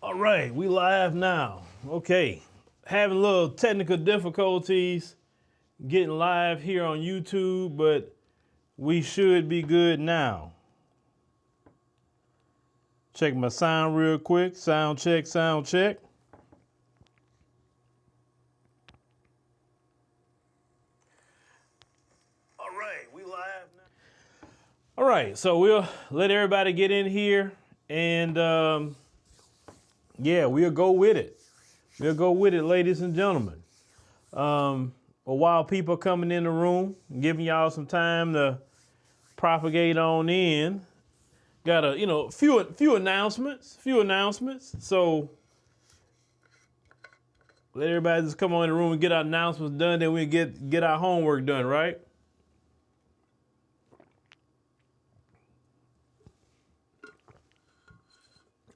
All right, we live now. Okay, having a little technical difficulties getting live here on YouTube, but we should be good now. Check my sound real quick. Sound check, sound check. All right, we live now. All right, so we'll let everybody get in here and yeah, we'll go with it. We'll go with it, ladies and gentlemen. While people are coming in the room, giving y'all some time to propagate on in, got a few announcements. So let everybody just come on in the room and get our announcements done. Then we get our homework done, right?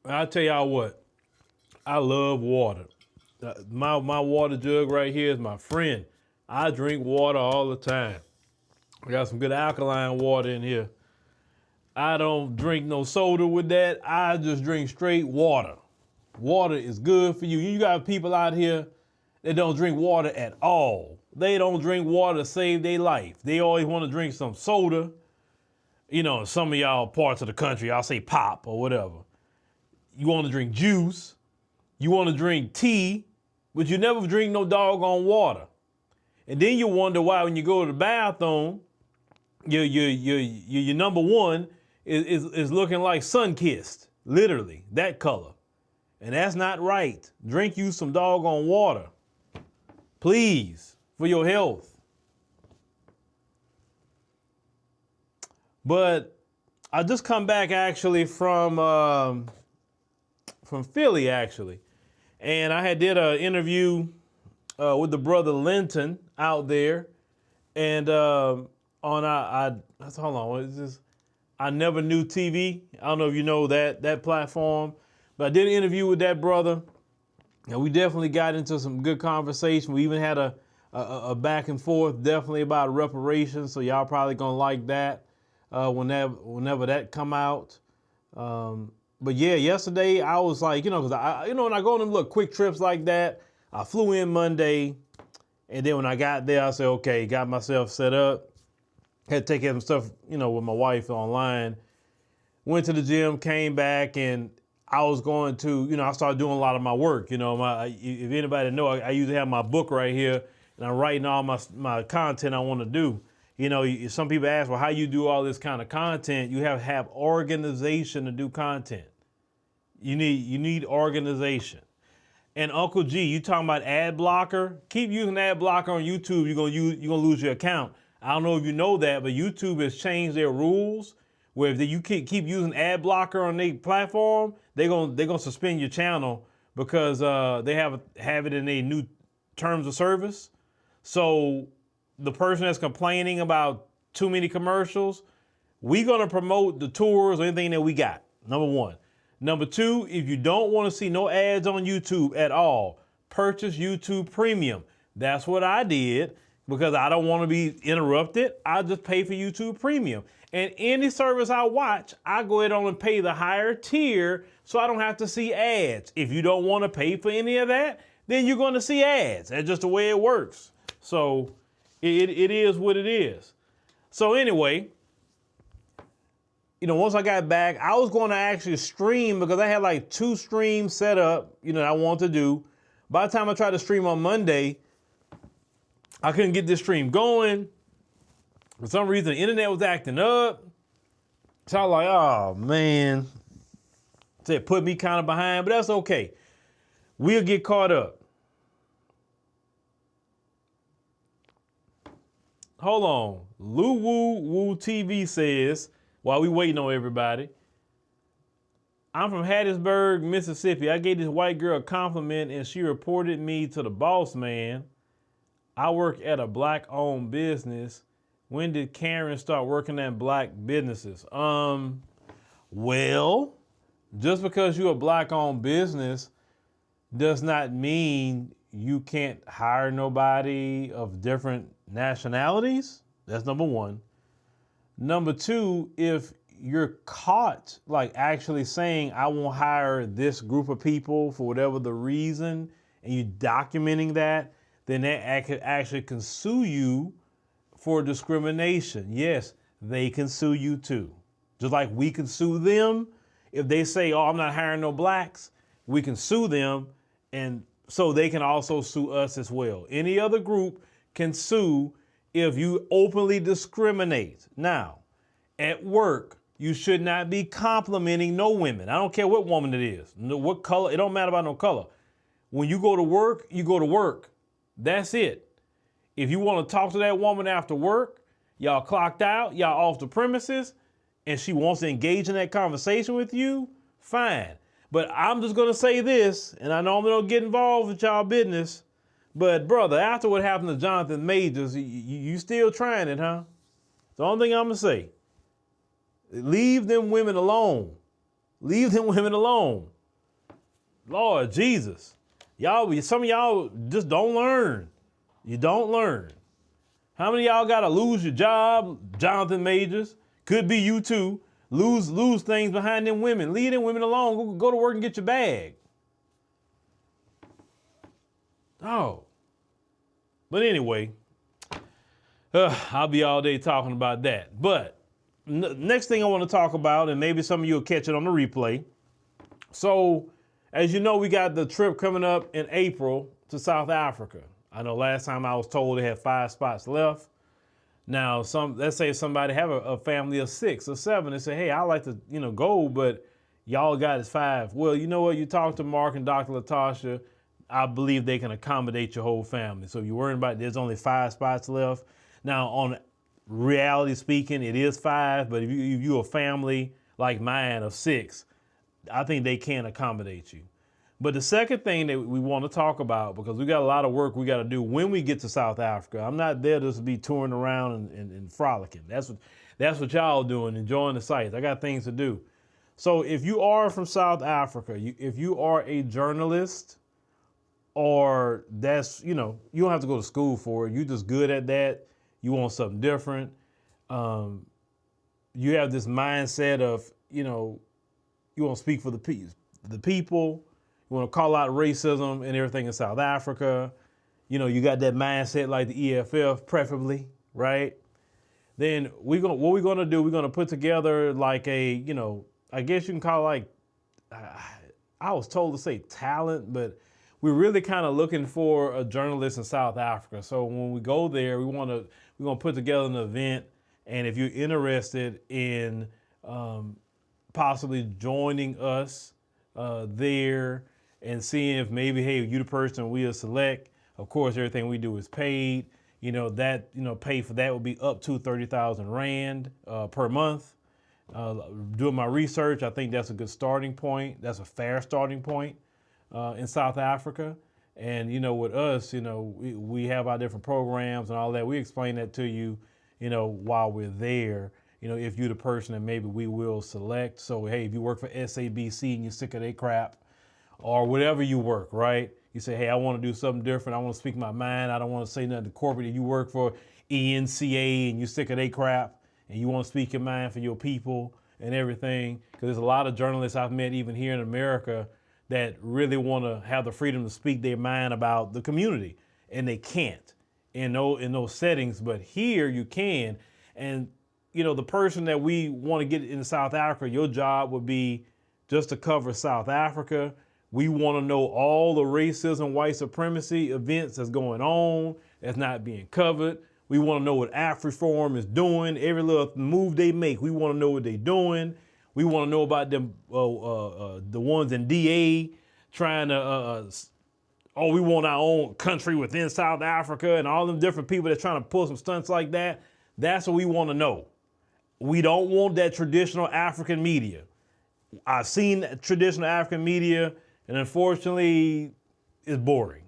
I'll tell y'all what. I love water. My water jug right here is my friend. I drink water all the time. I got some good alkaline water in here. I don't drink no soda with that. I just drink straight water. Water is good for you. You got people out here that don't drink water at all. They don't drink water to save their life. They always want to drink some soda. You know, some of y'all parts of the country, I'll say pop or whatever. You want to drink juice. You want to drink tea, but you never drink no doggone water. And then you wonder why when you go to the bathroom, your number one is looking like sun-kissed, literally, that color. And that's not right. Drink you some doggone water, please, for your health. But I just come back actually from Philly, actually. And I did an interview with the brother Linton out there, and hold on, is this I Never Knew TV? I don't know if you know that platform, but I did an interview with that brother, and we definitely got into some good conversation. We even had a back and forth, definitely about reparations. So y'all probably gonna like that whenever that come out. But yeah, yesterday I was like, because when I go on them little quick trips like that, I flew in Monday, and then when I got there, I said, okay, got myself set up, had to take care of some stuff, with my wife online, went to the gym, came back, and I was going to, I started doing a lot of my work. If anybody know, I usually have my book right here, and I'm writing all my content I want to do. Some people ask, well, how you do all this kind of content? You have organization to do content. You need organization. And Uncle G, you talking about ad blocker? Keep using ad blocker on YouTube. You're gonna lose your account. I don't know if you know that, but YouTube has changed their rules where if you keep using ad blocker on their platform, they're gonna suspend your channel because they have it in their new terms of service. So the person that's complaining about too many commercials, we're going to promote the tours or anything that we got, number one. Number two, if you don't want to see no ads on YouTube at all, purchase YouTube Premium. That's what I did because I don't want to be interrupted. I just pay for YouTube Premium. And any service I watch, I go ahead on and pay the higher tier so I don't have to see ads. If you don't want to pay for any of that, then you're going to see ads. That's just the way it works. So it is what it is. So anyway, once I got back, I was going to actually stream because I had like 2 streams set up, that I want to do. By the time I tried to stream on Monday, I couldn't get this stream going. For some reason, the internet was acting up. So I was like, oh man. So it put me kind of behind, but that's okay. We'll get caught up. Hold on. Lou Woo Woo TV says, while we waiting on everybody, I'm from Hattiesburg, Mississippi. I gave this white girl a compliment and she reported me to the boss man. I work at a black-owned business. When did Karen start working at black businesses? Well, just because you're a black-owned business does not mean you can't hire nobody of different nationalities. That's number one. Number two, if you're caught like actually saying, I won't hire this group of people for whatever the reason, and you documenting that, then that actually can sue you for discrimination. Yes, they can sue you too. Just like we can sue them. If they say, oh, I'm not hiring no blacks, we can sue them. And so they can also sue us as well. Any other group can sue if you openly discriminate. Now, at work, you should not be complimenting no women. I don't care what woman it is, what color, it don't matter about no color. When you go to work, you go to work. That's it. If you want to talk to that woman after work, y'all clocked out, y'all off the premises, and she wants to engage in that conversation with you, fine. But I'm just going to say this, and I normally don't get involved with y'all business, but brother, after what happened to Jonathan Majors, you still trying it, huh? The only thing I'm going to say, leave them women alone. Leave them women alone. Lord Jesus. Some of y'all just don't learn. You don't learn. How many of y'all got to lose your job? Jonathan Majors. Could be you too. Lose things behind them women. Leave them women alone. Go to work and get your bag. Oh. But anyway, I'll be all day talking about that. But next thing I want to talk about, and maybe some of you will catch it on the replay. So, as you know, we got the trip coming up in April to South Africa. I know last time I was told they had 5 spots left. Now, let's say somebody have a family of 6 or 7 and say, hey, I'd like to, go, but y'all got is 5. Well, you know what? You talk to Mark and Dr. Latasha, I believe they can accommodate your whole family. So if you're worrying about there's only 5 spots left. Now, on reality speaking, it is 5, but if you're a family like mine of 6, I think they can accommodate you. But the second thing that we want to talk about, because we got a lot of work we got to do when we get to South Africa. I'm not there just to be touring around and frolicking. That's what y'all doing, enjoying the sights. I got things to do. So if you are from South Africa, if you are a journalist, or that's, you don't have to go to school for it. You're just good at that. You want something different. You have this mindset of, you want to speak for the people. You want to call out racism and everything in South Africa. You got that mindset like the EFF, preferably, right? Then what we're going to do, we're going to put together like a, I guess you can call it like, I was told to say talent, but we're really kind of looking for a journalist in South Africa. So when we go there, we're going to put together an event. And if you're interested in possibly joining us there and seeing if maybe, hey, you the person we'll select. Of course, everything we do is paid. Pay for that would be up to 30,000 Rand per month. Doing my research, I think that's a good starting point. That's a fair starting point in South Africa. And, with us, we have our different programs and all that. We explain that to you, while we're there. If you're the person that maybe we will select. So, hey, if you work for SABC and you're sick of their crap, or whatever you work, right? You say, hey, I want to do something different. I want to speak my mind. I don't want to say nothing to corporate. If you work for ENCA and you're sick of their crap and you want to speak your mind for your people and everything, because there's a lot of journalists I've met even here in America that really want to have the freedom to speak their mind about the community, and they can't in those settings. But here you can. And, the person that we want to get in South Africa, your job would be just to cover South Africa. We want to know all the racism, white supremacy events that's going on, that's not being covered. We want to know what AfriForum is doing. Every little move they make, we want to know what they're doing. We want to know about them, the ones in DA trying to, we want our own country within South Africa, and all them different people that's trying to pull some stunts like that. That's what we want to know. We don't want that traditional African media. I've seen traditional African media, and unfortunately, it's boring.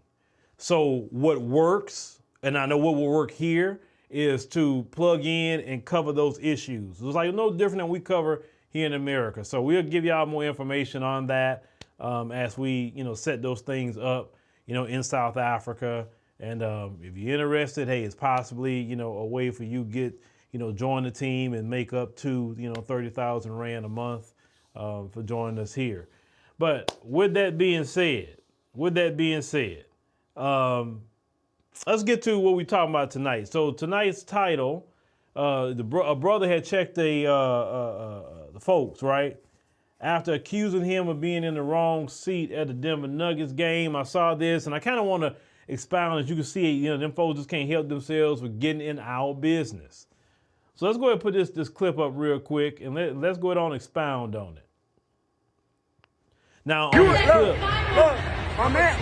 So what works, and I know what will work here, is to plug in and cover those issues. It's like no different than we cover here in America. So we'll give y'all more information on that as we, set those things up, in South Africa. And if you're interested, hey, it's possibly, a way for you get, join the team and make up to, 30,000 Rand a month for joining us here. But with that being said, let's get to what we're talking about tonight. So tonight's title, a brother had checked the folks, right? After accusing him of being in the wrong seat at the Denver Nuggets game. I saw this, and I kind of want to expound. As you can see, them folks just can't help themselves with getting in our business. So let's go ahead and put this clip up real quick, and let's go ahead and expound on it. Now, on this clip, my man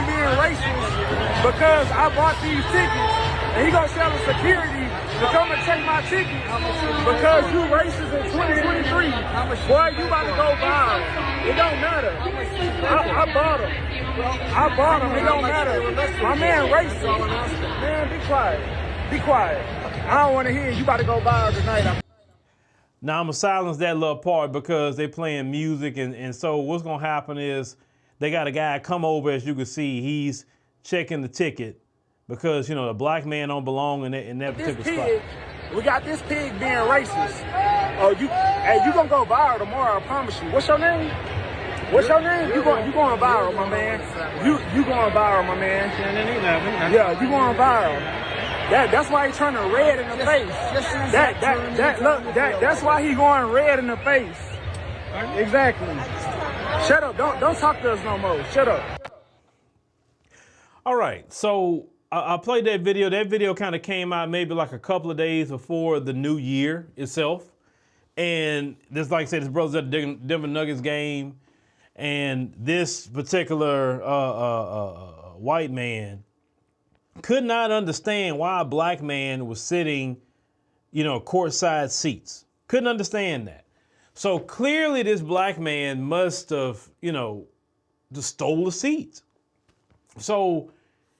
being racist because I bought these tickets, and he gonna tell the security to come and take my ticket because you racist in 2023. Boy, you about to go viral. It don't matter. I bought him. It don't matter. My man racist. Man, be quiet. Be quiet. I don't want to hear you about to go viral tonight. Now I'm gonna silence that little part because they playing music, and so what's gonna happen is they got a guy come over, as you can see, he's checking the ticket because the black man don't belong in that particular spot. We got this pig being racist. Oh, you gonna go viral tomorrow? I promise you. What's your name? What's your name? You going viral, my man. You going viral, my man. Yeah, you going viral. That's why he's turning red in the face. That's why he going red in the face. Exactly. Shut up. Don't talk to us no more. Shut up. All right. So I played that video. That video kind of came out maybe like a couple of days before the new year itself. And this, like I said, this brother's at the Denver Nuggets game. And this particular white man could not understand why a black man was sitting, courtside seats. Couldn't understand that. So clearly this black man must have, just stole the seats. So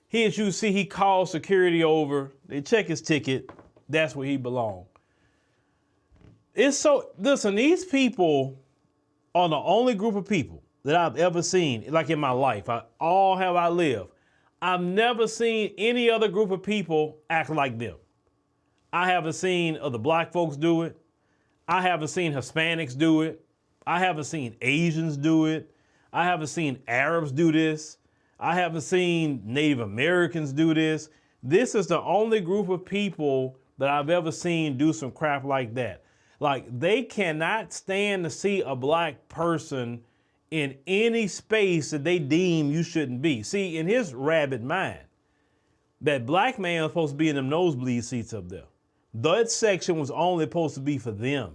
here, as you see, he called security over. They check his ticket. That's where he belonged. Listen, these people are the only group of people that I've ever seen, like in my life. All have I lived. I've never seen any other group of people act like them. I haven't seen other black folks do it. I haven't seen Hispanics do it. I haven't seen Asians do it. I haven't seen Arabs do this. I haven't seen Native Americans do this. This is the only group of people that I've ever seen do some crap like that. Like, they cannot stand to see a black person in any space that they deem you shouldn't be. See, in his rabid mind, that black man was supposed to be in them nosebleed seats up there. That section was only supposed to be for them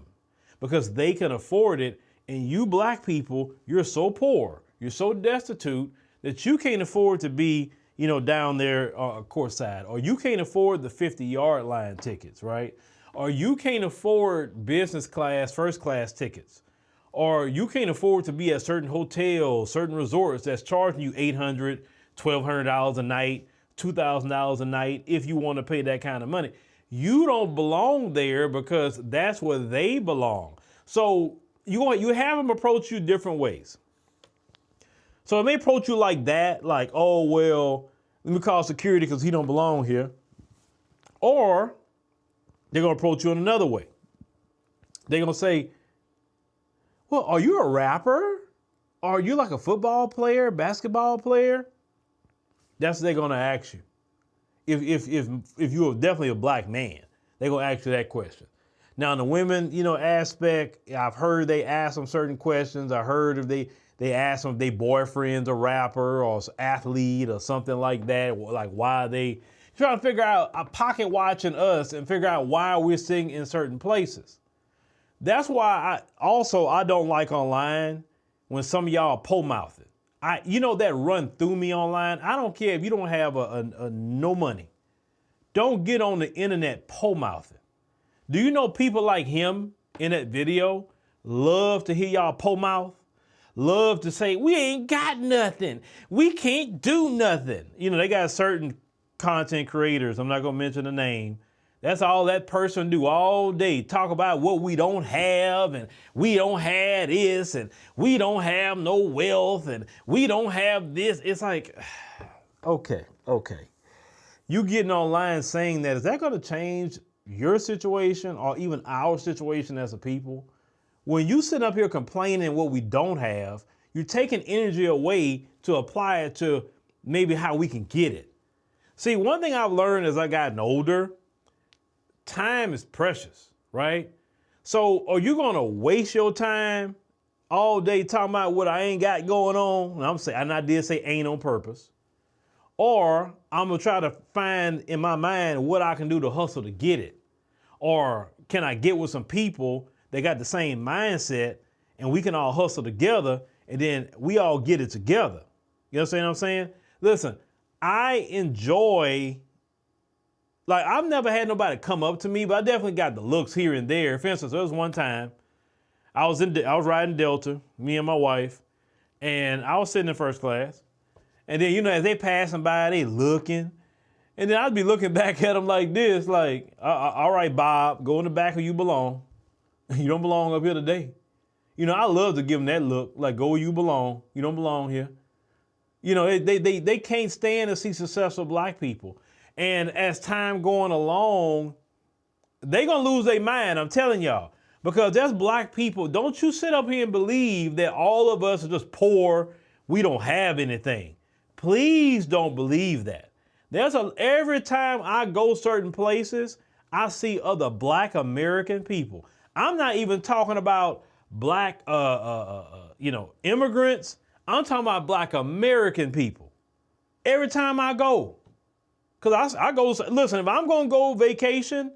because they can afford it. And you black people, you're so poor, you're so destitute that you can't afford to be, down there courtside, or you can't afford the 50-yard line tickets, right? Or you can't afford business class, first class tickets. Or you can't afford to be at certain hotels, certain resorts that's charging you $800, $1,200 a night, $2,000 a night if you want to pay that kind of money. You don't belong there because that's where they belong. So you have them approach you different ways. So if they approach you like that, like, oh, well, let me call security because he don't belong here. Or they're going to approach you in another way. They're going to say, well, are you a rapper? Are you like a football player, basketball player? That's what they're gonna ask you. If you're definitely a black man, they're gonna ask you that question. Now, in the women, aspect, I've heard they ask them certain questions. I heard if they ask them if their boyfriend's a rapper or athlete or something like that, like why they trying to figure out, pocket watching us and figure out why we're sitting in certain places. That's why I don't like online when some of y'all are po-mouthing. That run through me online. I don't care if you don't have no money. Don't get on the internet po-mouthing. Do you know people like him in that video love to hear y'all po-mouth? Love to say, we ain't got nothing. We can't do nothing. They got certain content creators. I'm not going to mention the name. That's all that person do all day. Talk about what we don't have, and we don't have this, and we don't have no wealth, and we don't have this. It's like, okay. You getting online saying that, is that going to change your situation or even our situation as a people, when you sit up here complaining what we don't have, you're taking energy away to apply it to maybe how we can get it. See, one thing I've learned as I've gotten older, time is precious, right? So are you gonna waste your time all day talking about what I ain't got going on? And I did say ain't on purpose. Or I'm gonna try to find in my mind what I can do to hustle to get it. Or can I get with some people that got the same mindset and we can all hustle together and then we all get it together. You understand what I'm saying? Listen, I enjoy, like I've never had nobody come up to me, but I definitely got the looks here and there. For instance, there was one time I was riding Delta, me and my wife, and I was sitting in first class. And then, as they passing by, they looking. And then I'd be looking back at them like this, like, all right, Bob, go in the back where you belong. You don't belong up here today. I love to give them that look, like, go where you belong. You don't belong here. They can't stand to see successful black people. And as time going along, they gonna lose their mind, I'm telling y'all. Because that's black people. Don't you sit up here and believe that all of us are just poor, we don't have anything. Please don't believe that. Every time I go certain places, I see other black American people. I'm not even talking about black, immigrants. I'm talking about black American people. Every time I go. Because I go, listen, if I'm going to go vacation,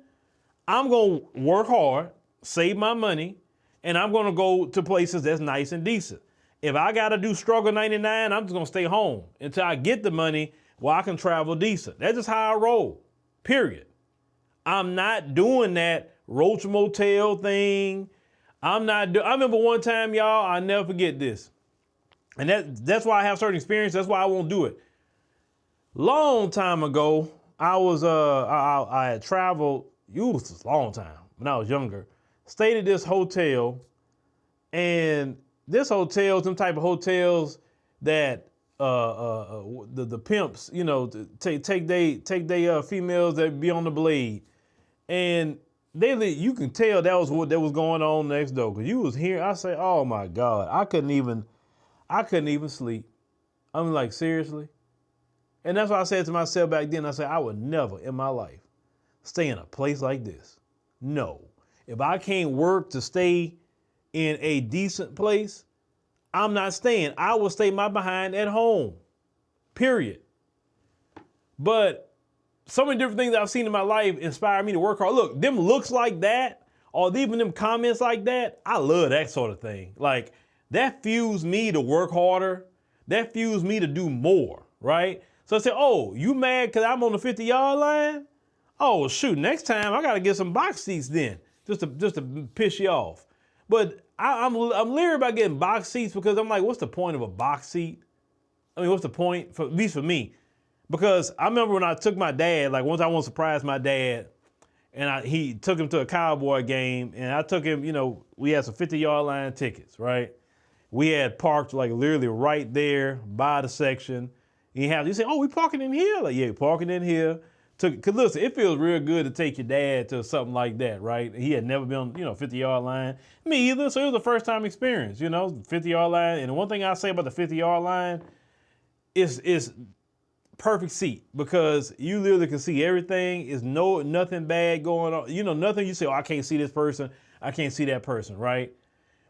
I'm going to work hard, save my money, and I'm going to go to places that's nice and decent. If I got to do struggle 99, I'm just going to stay home until I get the money where I can travel decent. That's just how I roll, period. I'm not doing that Roach Motel thing. I remember one time, y'all, I'll never forget this. And that's why I have certain experience. That's why I won't do it. Long time ago, I had traveled, it was a long time, when I was younger, stayed at this hotel, and this hotel, some type of hotels that the pimps, take they females that be on the blade, and you can tell that was what was going on next door. Cause you was here, I say, oh my God, I couldn't even sleep. I'm like, seriously? And that's why I said to myself back then, I said, I would never in my life stay in a place like this. No. If I can't work to stay in a decent place, I'm not staying. I will stay my behind at home, period. But so many different things I've seen in my life inspire me to work hard. Look, them looks like that, or even them comments like that, I love that sort of thing. Like, that fuels me to work harder. That fuels me to do more, right? So I say, oh, you mad because I'm on the 50-yard line? Oh, shoot, next time I got to get some box seats then, just to piss you off. But I'm leery about getting box seats because I'm like, what's the point of a box seat? I mean, what's the point, at least for me? Because I remember when I took my dad, like once I wanted to surprise my dad, and he took him to a Cowboy game, and I took him, we had some 50-yard line tickets, right? We had parked like literally right there by the section. He said, oh, we parking in here? Like, yeah, parking in here. Cause listen, it feels real good to take your dad to something like that, right? He had never been on, 50-yard line. Me either, so it was a first time experience, 50-yard line. And the one thing I say about the 50-yard line is perfect seat because you literally can see everything. Is nothing bad going on. Nothing you say, oh, I can't see this person. I can't see that person, right?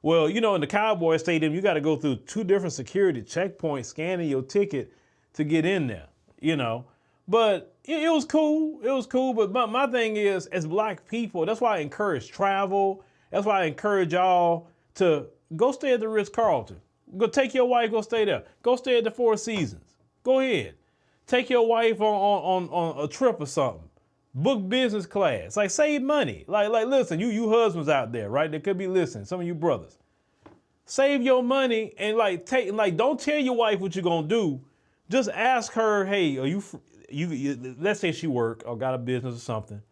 Well, in the Cowboy Stadium, you got to go through 2 different security checkpoints scanning your ticket to get in there, But it was cool. It was cool. But my thing is, as black people, that's why I encourage travel. That's why I encourage y'all to go stay at the Ritz-Carlton. Go take your wife, go stay there. Go stay at the Four Seasons. Go ahead. Take your wife on a trip or something. Book business class. Like, save money. Like listen, you husbands out there, right? That could be listening. Some of you brothers. Save your money and don't tell your wife what you're gonna do. Just ask her, hey, are you let's say she work or got a business or something.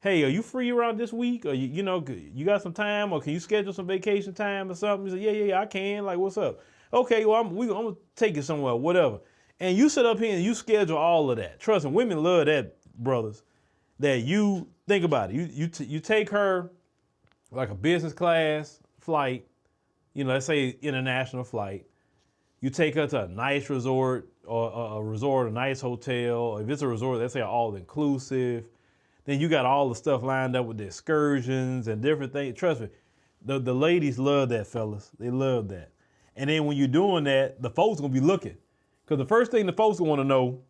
Hey, are you free around this week? Or you got some time, or can you schedule some vacation time or something? You say, yeah, I can. Like, what's up? Okay, well, I'm gonna take you somewhere, whatever. And you sit up here and you schedule all of that. Trust me, women love that, brothers. That you think about it. You take her like a business class flight, let's say international flight. You take her to a nice resort or a nice hotel. If it's a resort, let's say all inclusive. Then you got all the stuff lined up with the excursions and different things. Trust me, the ladies love that, fellas. They love that. And then when you're doing that, the folks gonna be looking. Because the first thing the folks want to know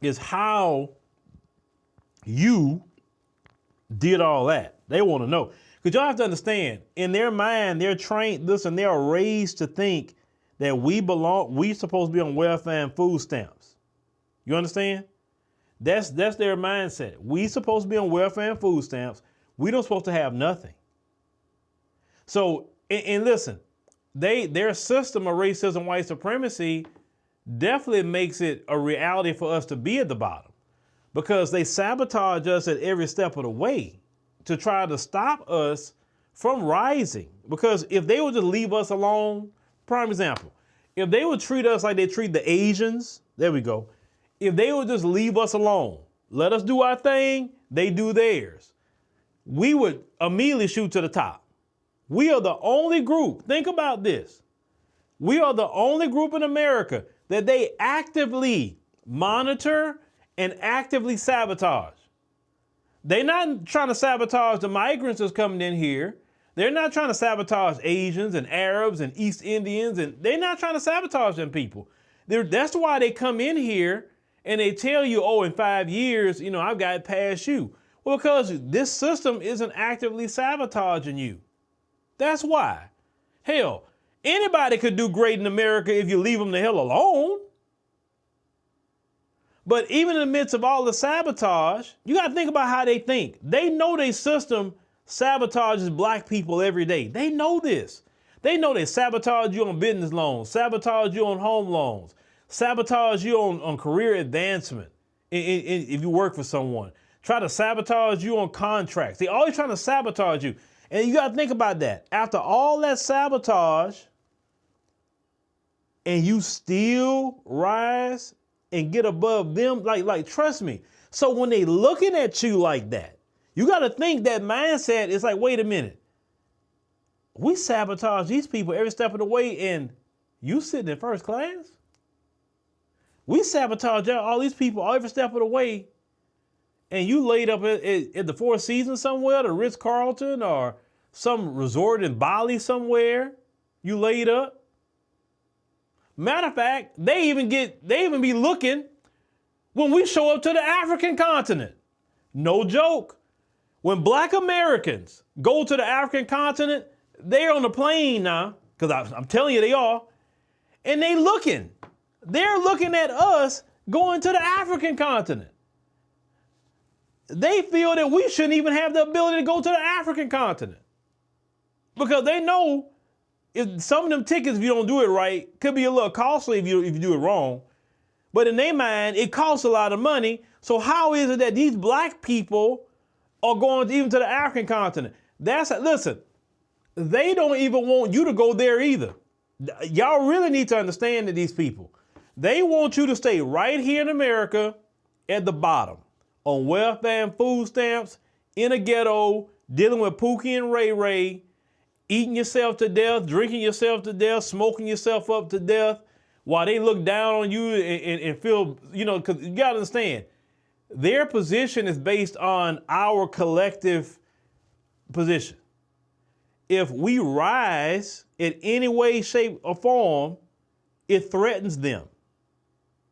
is how you did all that. They want to know. Because y'all have to understand, in their mind, they're trained, listen, they are raised to think that we supposed to be on welfare and food stamps. You understand? That's their mindset. We supposed to be on welfare and food stamps. We don't supposed to have nothing. So, and listen, their system of racism, white supremacy definitely makes it a reality for us to be at the bottom, because they sabotage us at every step of the way to try to stop us from rising. Because if they would just leave us alone, prime example, if they would treat us like they treat the Asians, there we go. If they would just leave us alone, let us do our thing, they do theirs, we would immediately shoot to the top. We are the only group, think about this. We are the only group in America that they actively monitor and actively sabotage. They're not trying to sabotage the migrants that's coming in here. They're not trying to sabotage Asians and Arabs and East Indians, and they're not trying to sabotage them people. That's why they come in here and they tell you, oh, in 5 years, I've got it past you. Well, because this system isn't actively sabotaging you. That's why. Hell, anybody could do great in America if you leave them the hell alone. But even in the midst of all the sabotage, you got to think about how they think. They know their system sabotages black people every day. They know this. They know they sabotage you on business loans, sabotage you on home loans, sabotage you on career advancement if you work for someone. Try to sabotage you on contracts. They always trying to sabotage you. And you got to think about that. After all that sabotage, and you still rise and get above them, like trust me. So when they looking at you like that, you got to think that mindset is like, wait a minute. We sabotage these people every step of the way, and you sitting in first class? We sabotage all these people every step of the way, and you laid up at the Four Seasons somewhere, the Ritz-Carlton, or some resort in Bali somewhere. You laid up. Matter of fact, they even be looking when we show up to the African continent. No joke. When black Americans go to the African continent, they're on the plane now, because I'm telling you they are, and they're looking at us going to the African continent. They feel that we shouldn't even have the ability to go to the African continent, because they know if some of them tickets, if you don't do it right, could be a little costly if you do it wrong. But in their mind, it costs a lot of money. So how is it that these black people are going even to the African continent? Listen, they don't even want you to go there either. Y'all really need to understand that these people, they want you to stay right here in America at the bottom, on welfare and food stamps, in a ghetto, dealing with Pookie and Ray Ray, eating yourself to death, drinking yourself to death, smoking yourself up to death, while they look down on you and feel, because you got to understand, their position is based on our collective position. If we rise in any way, shape, or form, it threatens them.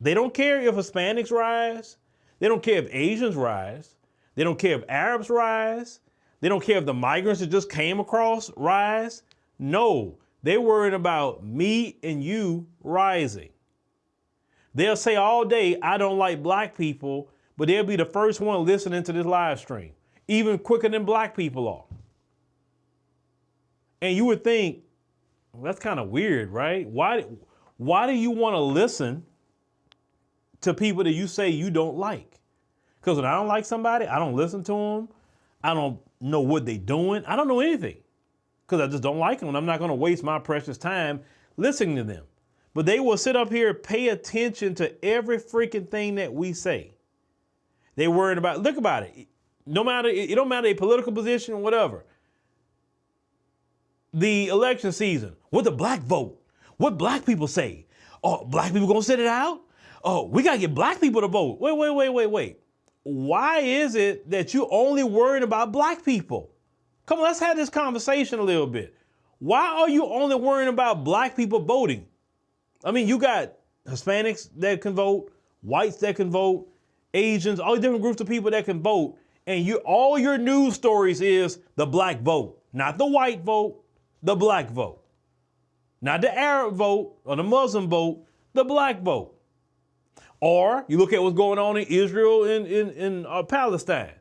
They don't care if Hispanics rise. They don't care if Asians rise. They don't care if Arabs rise. They don't care if the migrants that just came across rise. No, they're worried about me and you rising. They'll say all day, I don't like black people, but they'll be the first one listening to this live stream, even quicker than black people are. And you would think, well, that's kind of weird, right? Why do you want to listen to people that you say you don't like? Because when I don't like somebody, I don't listen to them. I don't know what they're doing. I don't know anything because I just don't like them. And I'm not going to waste my precious time listening to them. But they will sit up here, pay attention to every freaking thing that we say. They worried about, look about it. No matter, it don't matter a political position or whatever. The election season, what the black vote, what black people say. Oh, black people gonna sit it out? Oh, we gotta get black people to vote. Wait. Why is it that you only worried about black people? Come on, let's have this conversation a little bit. Why are you only worrying about black people voting? I mean, you got Hispanics that can vote, whites that can vote, Asians, all different groups of people that can vote. And all your news stories is the black vote, not the white vote, the black vote. Not the Arab vote or the Muslim vote, the black vote. Or you look at what's going on in Israel and in Palestine.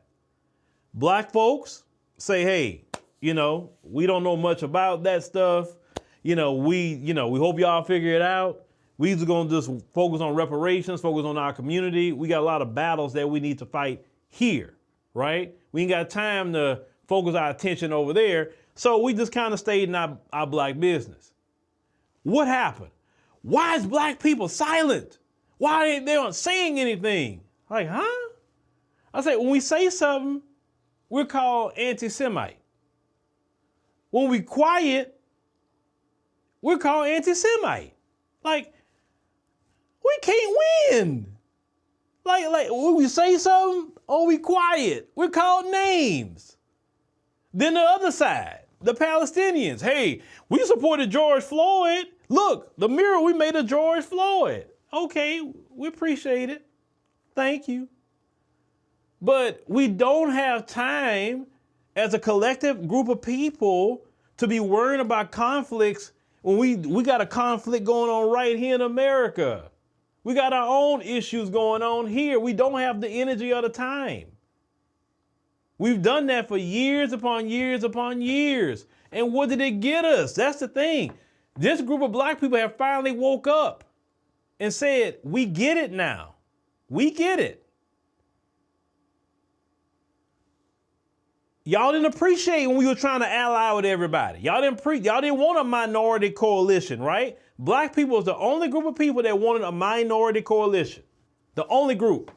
Black folks say, hey, we don't know much about that stuff. We hope y'all figure it out. We just gonna just focus on reparations, focus on our community. We got a lot of battles that we need to fight here, right? We ain't got time to focus our attention over there. So we just kind of stayed in our black business. What happened? Why is black people silent? Why they aren't saying anything? Like, huh? I say, when we say something, we're called anti-Semite. When we quiet, we're called anti-Semite. Like, we can't win. Like when we say something, or we quiet, we're called names. Then the other side, the Palestinians, hey, we supported George Floyd. Look, the mural we made of George Floyd. Okay, we appreciate it. Thank you. But we don't have time as a collective group of people to be worrying about conflicts when we got a conflict going on right here in America. We got our own issues going on here. We don't have the energy or the time. We've done that for years upon years upon years. And what did it get us? That's the thing. This group of black people have finally woke up and said, we get it now. We get it. Y'all didn't appreciate when we were trying to ally with everybody. Y'all didn't want a minority coalition, right? Black people was the only group of people that wanted a minority coalition. The only group.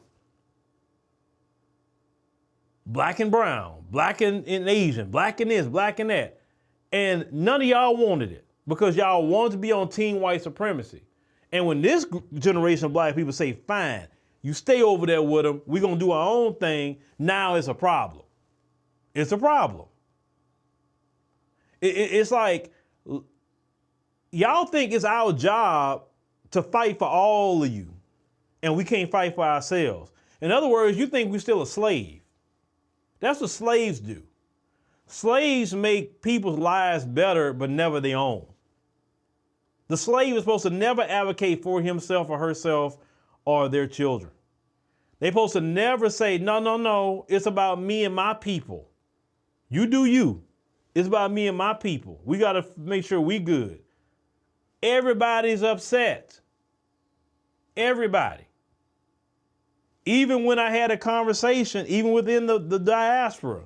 Black and brown, black and Asian, black and this, black and that. And none of y'all wanted it because y'all wanted to be on team white supremacy. And when this generation of black people say, fine, you stay over there with them, we're going to do our own thing, now it's a problem. It's a problem. It's like, y'all think it's our job to fight for all of you, and we can't fight for ourselves. In other words, you think we're still a slave. That's what slaves do. Slaves make people's lives better, but never their own. The slave is supposed to never advocate for himself or herself or their children. They're supposed to never say, no, it's about me and my people. You do you. It's about me and my people. We got to make sure we good. Everybody's upset. Everybody. Even when I had a conversation, even within the diaspora,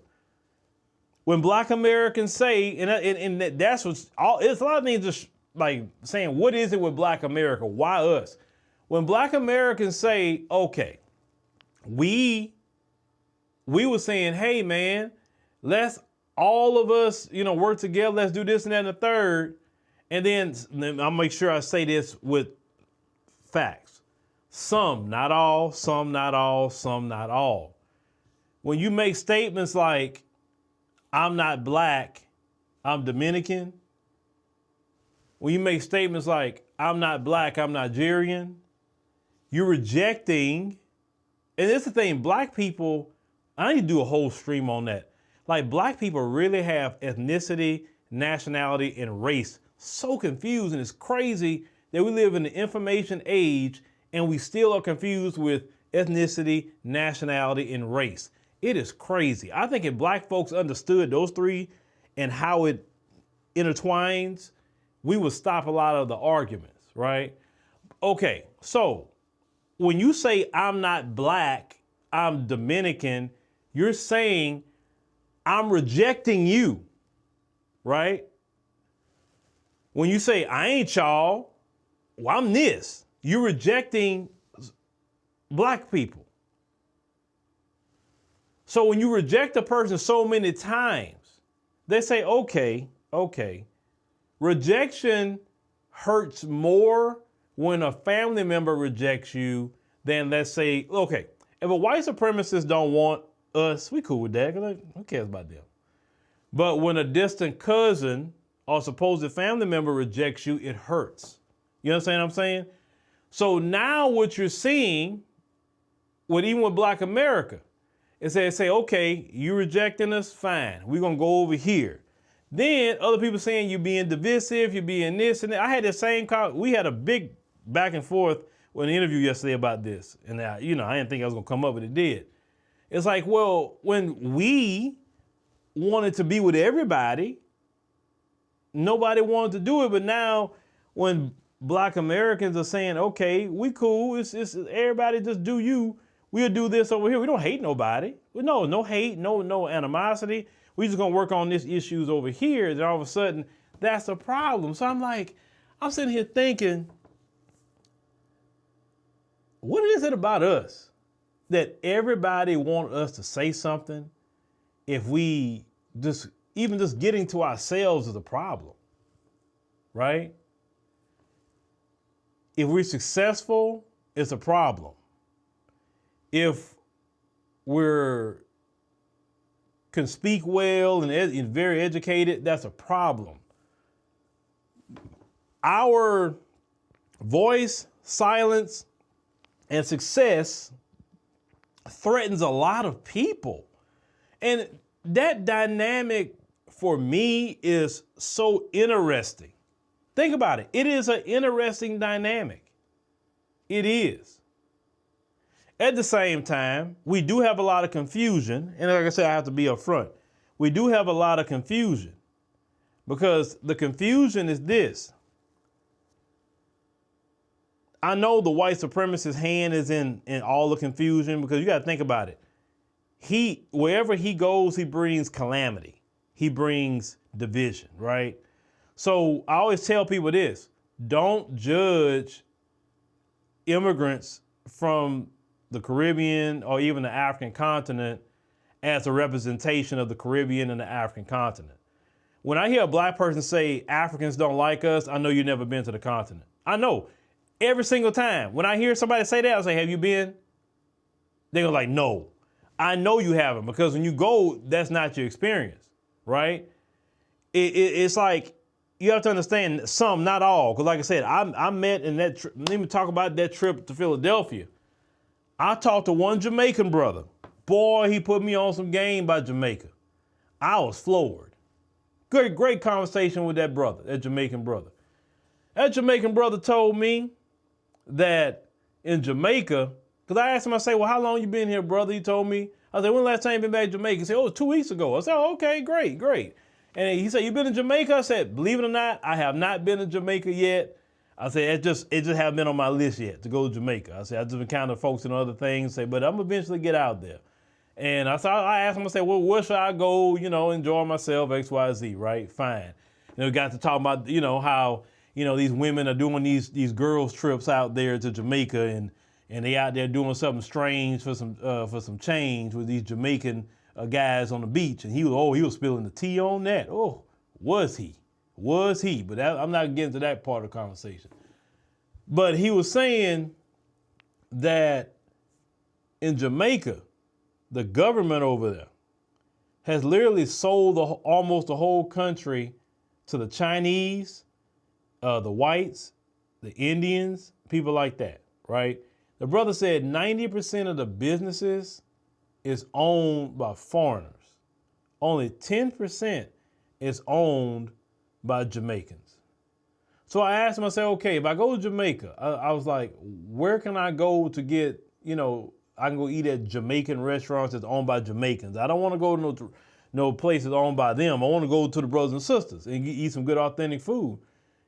when black Americans say, and that's what's all, it's a lot of things just like saying, what is it with black America? Why us? When black Americans say, okay, we were saying, hey man, let's all of us, work together. Let's do this and that and the third. And then I'll make sure I say this with facts. Some, not all, some, not all, some, not all. When you make statements like, I'm not black, I'm Dominican. When you make statements like, I'm not black, I'm Nigerian, you're rejecting, and it's the thing, black people, I need to do a whole stream on that. Like, black people really have ethnicity, nationality, and race so confused, and it's crazy that we live in the information age and we still are confused with ethnicity, nationality, and race. It is crazy. I think if black folks understood those three and how it intertwines, we would stop a lot of the arguments, right? Okay, so when you say I'm not black, I'm Dominican, you're saying I'm rejecting you, right? When you say I ain't y'all, well, I'm this. You're rejecting black people. So when you reject a person so many times, they say, okay. Rejection hurts more when a family member rejects you than, let's say, okay, if a white supremacist don't want us, we cool with that, because who cares about them? But when a distant cousin or supposed family member rejects you, it hurts. You understand what I'm saying? So now what you're seeing, even with Black America, is they say, okay, you rejecting us, fine. We're going to go over here. Then other people saying you're being divisive, you're being this and that. I had the same we had a big back and forth with an interview yesterday about this. And I didn't think I was going to come up, but it did. It's like, well, when we wanted to be with everybody, nobody wanted to do it. But now when Black Americans are saying, okay, we cool, it's everybody just do you, we'll do this over here. We don't hate nobody. No hate, no animosity. We just gonna work on these issues over here. And all of a sudden, that's a problem. So I'm sitting here thinking, what is it about us that everybody wants us to say something if we just getting to ourselves is a problem, right? If we're successful, it's a problem. If can speak well and very educated, that's a problem. Our voice, silence, and success threatens a lot of people. And that dynamic for me is so interesting. Think about it. It is an interesting dynamic. It is. At the same time, we do have a lot of confusion. And like I said, I have to be upfront. We do have a lot of confusion because the confusion is this. I know the white supremacist hand is in all the confusion because you got to think about it. Wherever he goes, he brings calamity. He brings division, right? So I always tell people this, don't judge immigrants from the Caribbean or even the African continent as a representation of the Caribbean and the African continent. When I hear a Black person say Africans don't like us, I know you've never been to the continent. I know. Every single time. When I hear somebody say that, I say, have you been? They go like, no. I know you haven't, because when you go, that's not your experience, right? It's like, you have to understand some, not all. Because like I said, I met in that trip. Let me talk about that trip to Philadelphia. I talked to one Jamaican brother. Boy, he put me on some game about Jamaica. I was floored. Great conversation with that brother, that Jamaican brother. That Jamaican brother told me that in Jamaica, because I asked him, I say, well, how long you been here, brother? He told me. I said, when the last time you been back to Jamaica? He said, oh, 2 weeks ago. I said, oh, okay, great. And he said, you been in Jamaica? I said, believe it or not, I have not been in Jamaica yet. I said, it just haven't been on my list yet to go to Jamaica. I said, I've just been kind of focusing on other things, but I'm eventually get out there. And I asked him, I said, well, where should I go, enjoy myself, X, Y, Z, right? Fine. Got to talk about, how, these women are doing these girls trips out there to Jamaica and they out there doing something strange for some change with these Jamaican guys on the beach. And he was spilling the tea on that. Oh, was he? But I'm not getting to that part of the conversation. But he was saying that in Jamaica, the government over there has literally sold almost the whole country to the Chinese, the whites, the Indians, people like that, right? The brother said 90% of the businesses is owned by foreigners. Only 10% is owned by Jamaicans. So I asked him, I said, okay, if I go to Jamaica, I was like, where can I go to get, I can go eat at Jamaican restaurants that's owned by Jamaicans. I don't want to go to no places owned by them. I want to go to the brothers and sisters and eat some good authentic food.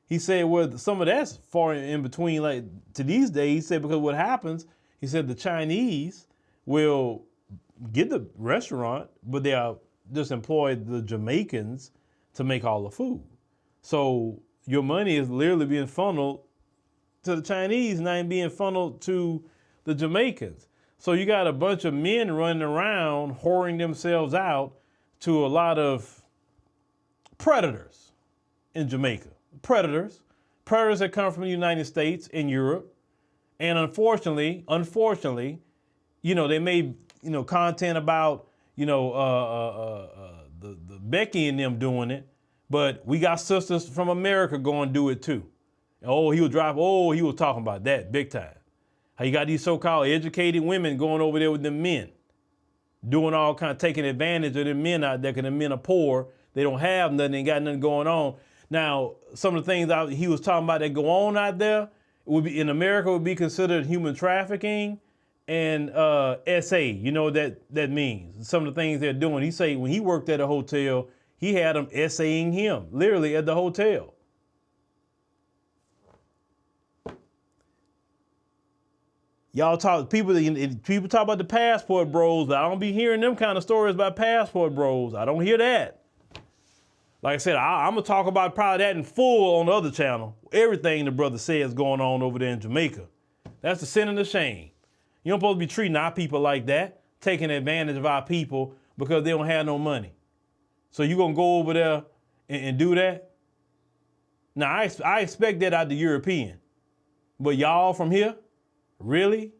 He said, well, some of that's far in between, like to these days. He said, because what happens, he said the Chinese will get the restaurant, but they'll just employ the Jamaicans to make all the food. So your money is literally being funneled to the Chinese, not being funneled to the Jamaicans. So you got a bunch of men running around, whoring themselves out to a lot of predators in Jamaica. Predators that come from the United States and Europe. And unfortunately, they made, content about, the Becky and them doing it, but we got sisters from America going to do it too. He was talking about that big time. How you got these so-called educated women going over there with the men, doing all kind of taking advantage of the men out there because the men are poor. They don't have nothing, ain't got nothing going on. Now, some of the things he was talking about that go on out there would be in America would be considered human trafficking and SA. You know what that means. Some of the things they're doing. He say when he worked at a hotel, he had them SAing him, literally at the hotel. Y'all people talk about the passport bros, but I don't be hearing them kind of stories about passport bros. I don't hear that. Like I said, I'm going to talk about probably that in full on the other channel. Everything the brother says going on over there in Jamaica. That's the sin and the shame. You don't supposed to be treating our people like that, taking advantage of our people because they don't have no money. So you going to go over there and do that? Now, I expect that out of the European. But y'all from here? Really?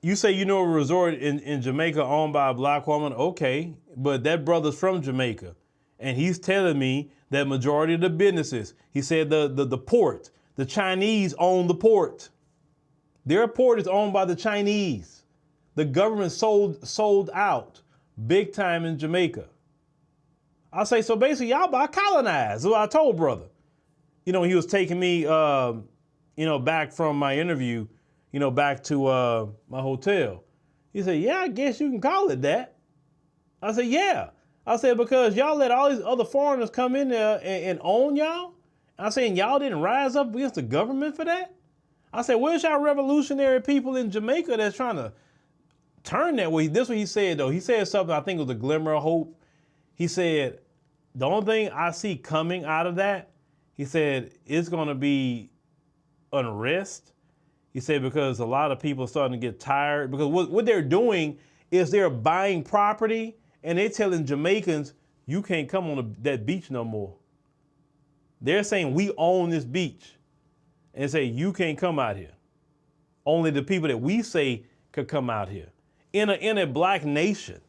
You say you know a resort in Jamaica owned by a black woman? Okay, but that brother's from Jamaica. And he's telling me that majority of the businesses, he said the port, the Chinese own the port. Their port is owned by the Chinese. The government sold out big time in Jamaica. I say, so basically y'all by colonized. That's what I told brother. He was taking me, back from my interview, back to my hotel. He said, yeah, I guess you can call it that. I said, yeah. I said, because y'all let all these other foreigners come in there and own y'all? I said, and y'all didn't rise up against the government for that? I said, where's y'all revolutionary people in Jamaica that's trying to turn that way? This is what he said, though. He said something I think was a glimmer of hope. He said, the only thing I see coming out of that, he said, it's going to be unrest. He said, because a lot of people are starting to get tired. Because what they're doing is they're buying property and they're telling Jamaicans, you can't come on that beach no more. They're saying, we own this beach. And say, you can't come out here. Only the people that we say could come out here. In a black nation.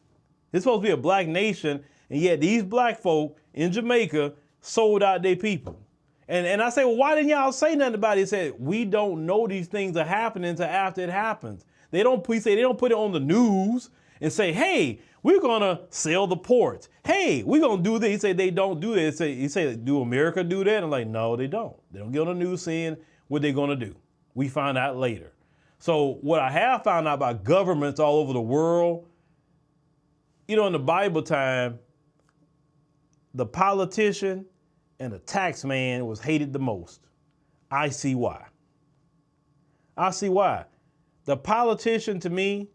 It's supposed to be a black nation, and yet these black folk in Jamaica sold out their people. And I say, well, why didn't y'all say nothing about it? He said, we don't know these things are happening until after it happens. They don't put it on the news and say, hey, we're going to sell the ports. Hey, we're going to do this. He said, they don't do that. He said, do America do that? I'm like, no, they don't. They don't get on the news saying what they're going to do. We find out later. So what I have found out about governments all over the world, in the Bible time, the politician and the tax man was hated the most. I see why. The politician, to me,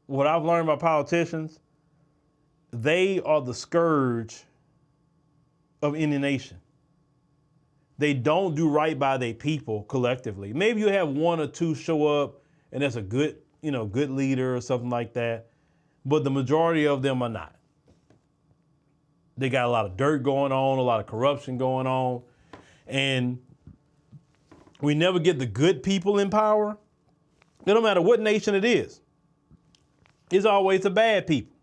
what I've learned about politicians, they are the scourge of any nation. They don't do right by their people collectively. Maybe you have one or two show up and that's a good leader or something like that. But the majority of them are not. They got a lot of dirt going on, a lot of corruption going on. And we never get the good people in power. It don't matter what nation it is. It's always the bad people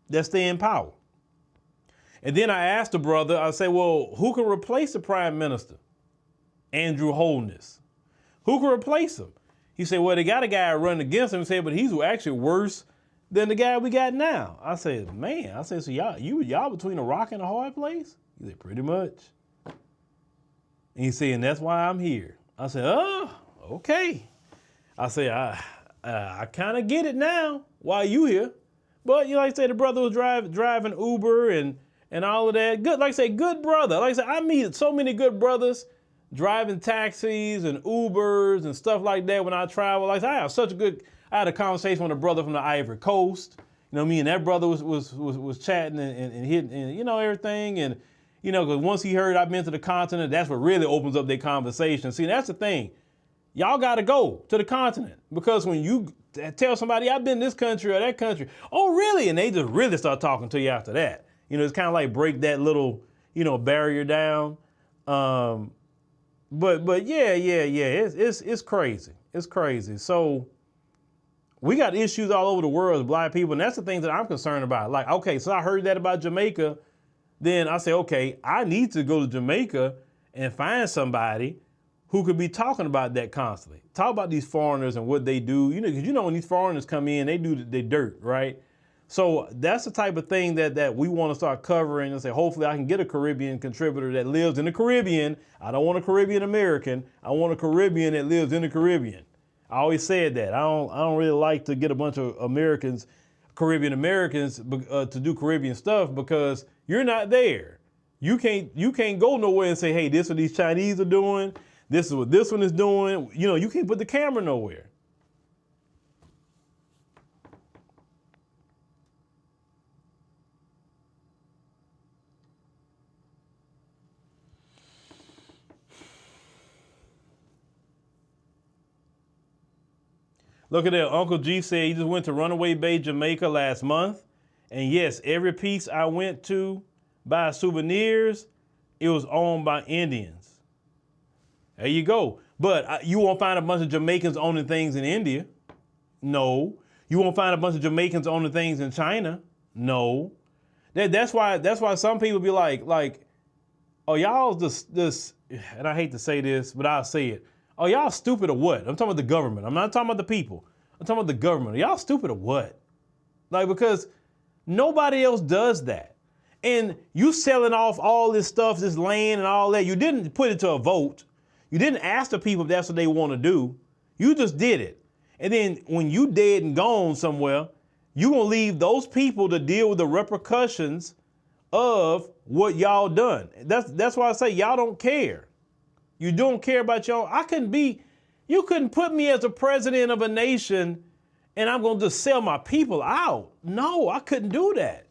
that stay in power. And then I asked the brother, I said, well, who can replace the prime minister? Andrew Holness. Who can replace him? He said, well, they got a guy running against him. He said, but he's actually worse than the guy we got now. I said, man, so y'all between a rock and a hard place? He said, pretty much. And he said, and that's why I'm here. I said, oh, okay. I said, I kind of get it now. Why you here? But like I said, the brother was driving Uber and all of that. Good, like I say, good brother. Like I said, I meet so many good brothers driving taxis and Ubers and stuff like that when I travel. Like I had a conversation with a brother from the Ivory Coast. You know, me and that brother was chatting and hitting, and you know, everything. And, you know, because once he heard I've been to the continent, that's what really opens up their conversation. See, that's the thing. Y'all got to go to the continent, because when you tell somebody I've been this country or that country, oh, really? And they just really start talking to you after that. You know, it's kind of like break that little, you know, barrier down. But yeah, it's crazy. It's crazy. So we got issues all over the world as Black people, and that's the things that I'm concerned about. Like, okay, so I heard that about Jamaica, then I say, okay, I need to go to Jamaica and find somebody who could be talking about that constantly. Talk about these foreigners and what they do. You know, because you know when these foreigners come in, they do their dirt, right? So that's the type of thing that we want to start covering and say, hopefully I can get a Caribbean contributor that lives in the Caribbean. I don't want a Caribbean American. I want a Caribbean that lives in the Caribbean. I always said that. I don't really like to get a bunch of Americans, Caribbean Americans, to do Caribbean stuff, because you're not there. You can't go nowhere and say, hey, this is what these Chinese are doing. This is what this one is doing. You know, you can't put the camera nowhere. Look at that. Uncle G said he just went to Runaway Bay, Jamaica last month. And yes, every piece I went to buy souvenirs, it was owned by Indians. There you go. But you won't find a bunch of Jamaicans owning things in India. No. You won't find a bunch of Jamaicans owning things in China. No. That's why some people be like, oh, y'all this, and I hate to say this, but I'll say it. Oh, y'all stupid or what? I'm talking about the government. I'm not talking about the people. I'm talking about the government. Y'all stupid or what? Like, because nobody else does that. And you selling off all this stuff, this land and all that, you didn't put it to a vote. You didn't ask the people if that's what they want to do. You just did it. And then when you dead and gone somewhere, you're going to leave those people to deal with the repercussions of what y'all done. That's why I say y'all don't care. You don't care about y'all. You couldn't put me as a president of a nation and I'm going to just sell my people out. No, I couldn't do that.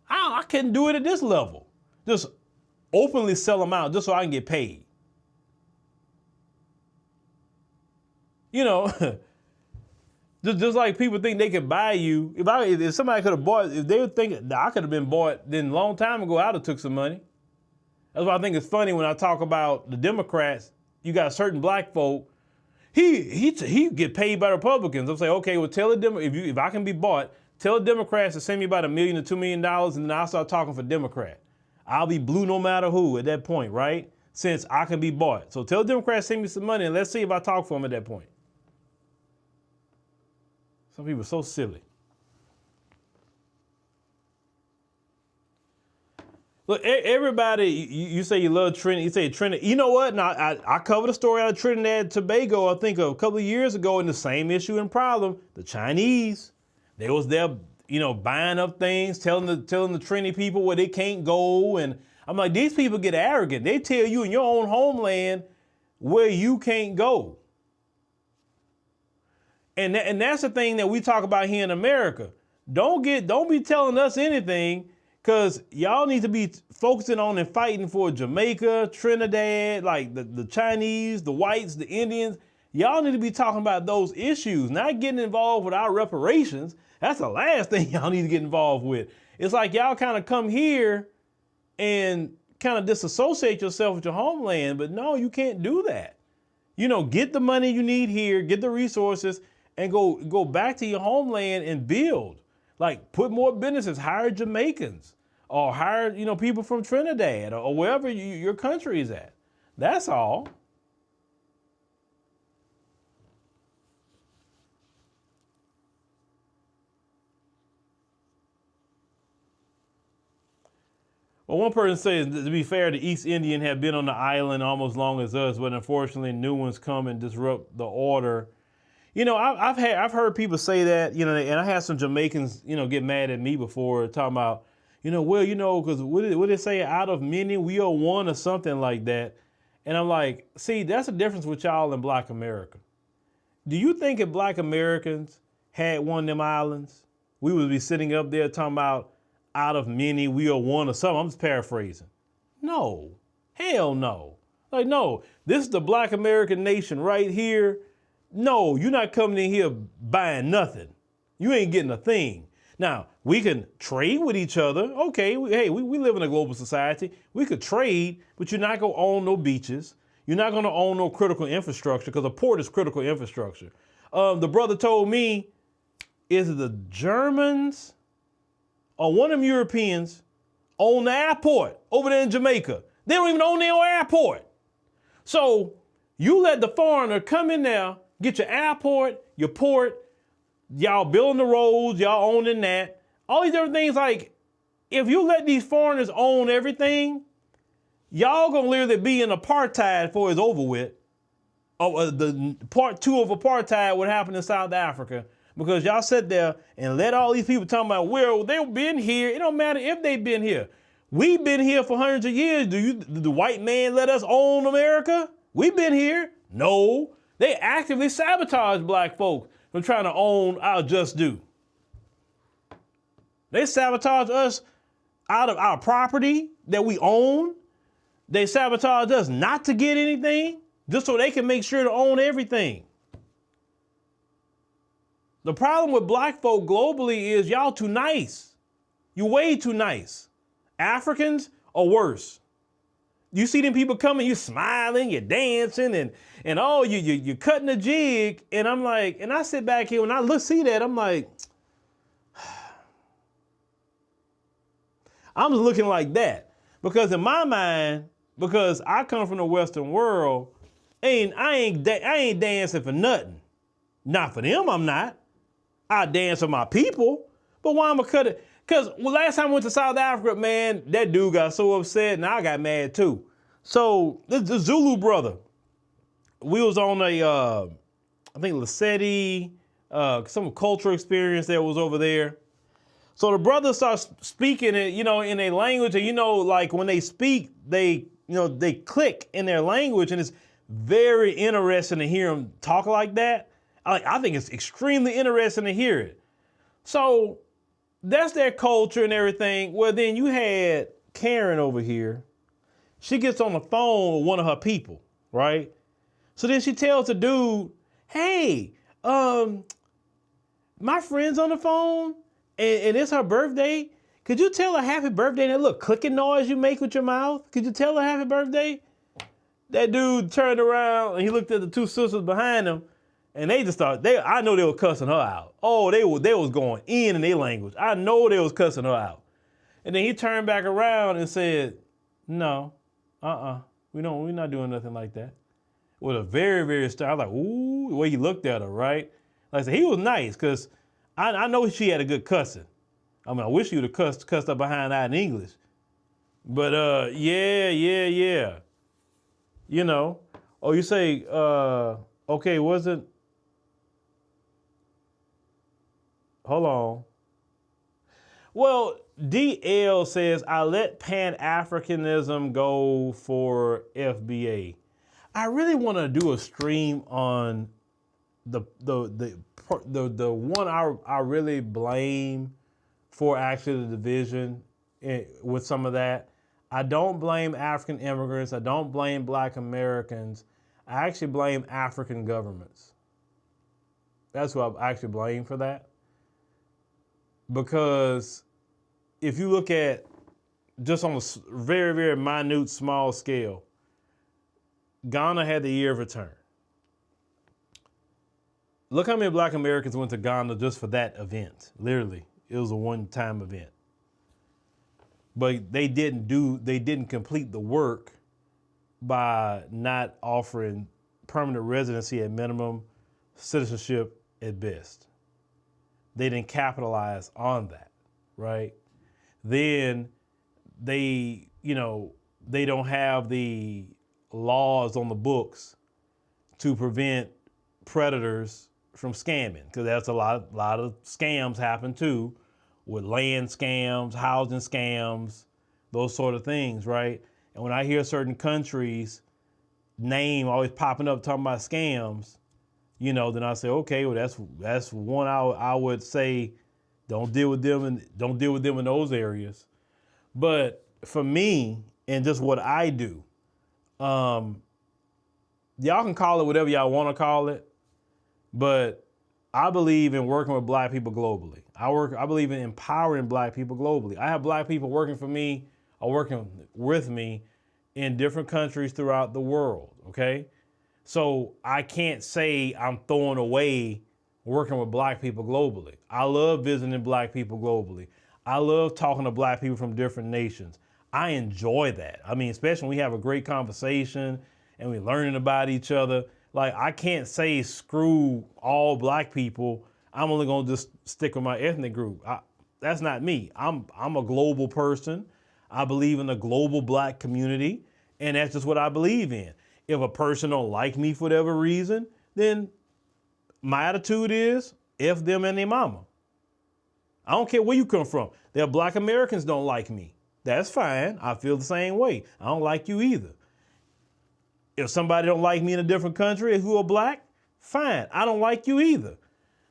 I couldn't do it at this level. Just openly sell them out just so I can get paid. You know, just like people think they could buy you. If somebody could have bought, if they would think I could have been bought, then a long time ago, I'd have took some money. That's why I think it's funny when I talk about the Democrats. You got certain black folk. He get paid by Republicans. I'm saying, okay, well, tell the if I can be bought, tell the Democrats to send me about $1 million to $2 million, and then I'll start talking for Democrat. I'll be blue no matter who at that point, right? Since I can be bought. So tell the Democrats send me some money, and let's see if I talk for them at that point. Some people are so silly. Look, everybody, you say you love Trinidad. You say Trinidad. You know what? Now, I covered a story out of Trinidad and Tobago, I think a couple of years ago, and the same issue and problem. The Chinese, they was there, you know, buying up things, telling the Trinity people where they can't go. And I'm like, these people get arrogant. They tell you in your own homeland where you can't go. And that's the thing that we talk about here in America. Don't be telling us anything, because y'all need to be focusing on and fighting for Jamaica, Trinidad, like the Chinese, the whites, the Indians. Y'all need to be talking about those issues, not getting involved with our reparations. That's the last thing y'all need to get involved with. It's like y'all kind of come here and kind of disassociate yourself with your homeland, but no, you can't do that. You know, get the money you need here, get the resources, and go back to your homeland and build. Like, put more businesses, hire Jamaicans, or hire, you know, people from Trinidad or wherever your country is at. That's all. Well, one person says, to be fair, the East Indian have been on the island almost as long as us, but unfortunately new ones come and disrupt the order. You know, I've heard people say that, you know, and I had some Jamaicans, you know, get mad at me before talking about, you know, well, you know, because what did they say? Out of many, we are one or something like that. And I'm like, see, that's the difference with y'all and Black America. Do you think if Black Americans had one of them islands, we would be sitting up there talking about out of many, we are one or something? I'm just paraphrasing. No, hell no. Like, no, this is the Black American nation right here. No, you're not coming in here buying nothing. You ain't getting a thing. Now, we can trade with each other. Okay, we live in a global society. We could trade, but you're not going to own no beaches. You're not going to own no critical infrastructure, because a port is critical infrastructure. The brother told me, is it the Germans or one of them Europeans own the airport over there in Jamaica? They don't even own their own airport. So you let the foreigner come in there, get your airport, your port, y'all building the roads, y'all owning that. All these different things, like, if you let these foreigners own everything, y'all gonna literally be in apartheid before it's over with. The part 2 of apartheid would happen in South Africa, because y'all sit there and let all these people talking about, well, they've been here. It don't matter if they've been here. We've been here for hundreds of years. Did the white man let us own America? We've been here. No, they actively sabotage black folks from trying to own our just due. They sabotage us out of our property that we own. They sabotage us not to get anything, just so they can make sure to own everything. The problem with black folk globally is y'all too nice. You way too nice. Africans are worse. You see them people coming, you smiling, you're dancing, and oh, you're cutting a jig. And I'm like, and I sit back here, when I see that, I'm like, I'm just looking like that. Because in my mind, because I come from the Western world, I ain't dancing for nothing. Not for them, I'm not. I dance for my people. But why I'm gonna cut it? Because last time I went to South Africa, man, that dude got so upset and I got mad too. So the Zulu brother, we was on a, I think Lesedi, some cultural experience that was over there. So the brother starts speaking it, in a language, and like when they speak, they click in their language, and it's very interesting to hear them talk like that. I think it's extremely interesting to hear it. So that's their culture and everything. Well, then you had Karen over here. She gets on the phone with one of her people, right? So then she tells the dude, hey, my friend's on the phone, and it's her birthday. Could you tell her happy birthday? And that little clicking noise you make with your mouth, could you tell her happy birthday? That dude turned around and he looked at the two sisters behind him, and they just started, I know they were cussing her out. Oh, they was going in their language. I know they was cussing her out. And then he turned back around and said, no, we're not doing nothing like that. With a very, very I was like, ooh, the way he looked at her, right? Like I said, he was nice, because I know she had a good cussing. I mean, I wish you would have cussed her behind that in English. But yeah. Oh, you say, okay, wasn't, hold on. Well, DL says, I let Pan-Africanism go for FBA. I really want to do a stream on the one I really blame for actually the division with some of that. I don't blame African immigrants. I don't blame Black Americans. I actually blame African governments. That's who I actually blame for that. Because if you look at just on a very, very minute, small scale, Ghana had the year of return. Look how many Black Americans went to Ghana just for that event. Literally, it was a one-time event. But they didn't complete the work by not offering permanent residency at minimum, citizenship at best. They didn't capitalize on that, right? Then they don't have the laws on the books to prevent predators from scamming, because that's a lot of scams happen too, with land scams, housing scams, those sort of things, right? And when I hear certain countries name always popping up talking about scams, you know, then I say, okay, well that's one I would say don't deal with them in those areas. But for me and just what I do, y'all can call it whatever y'all want to call it, but I believe in working with black people globally. I believe in empowering black people globally. I have black people working for me or working with me in different countries throughout the world, okay? So I can't say I'm throwing away working with black people globally. I love visiting black people globally. I love talking to black people from different nations. I enjoy that. I mean, especially when we have a great conversation and we're learning about each other. Like, I can't say screw all black people. I'm only gonna just stick with my ethnic group. That's not me. I'm a global person. I believe in the global black community, and that's just what I believe in. If a person don't like me for whatever reason, then my attitude is F them and their mama. I don't care where you come from. There are black Americans don't like me. That's fine. I feel the same way. I don't like you either. If somebody don't like me in a different country who are black, fine. I don't like you either.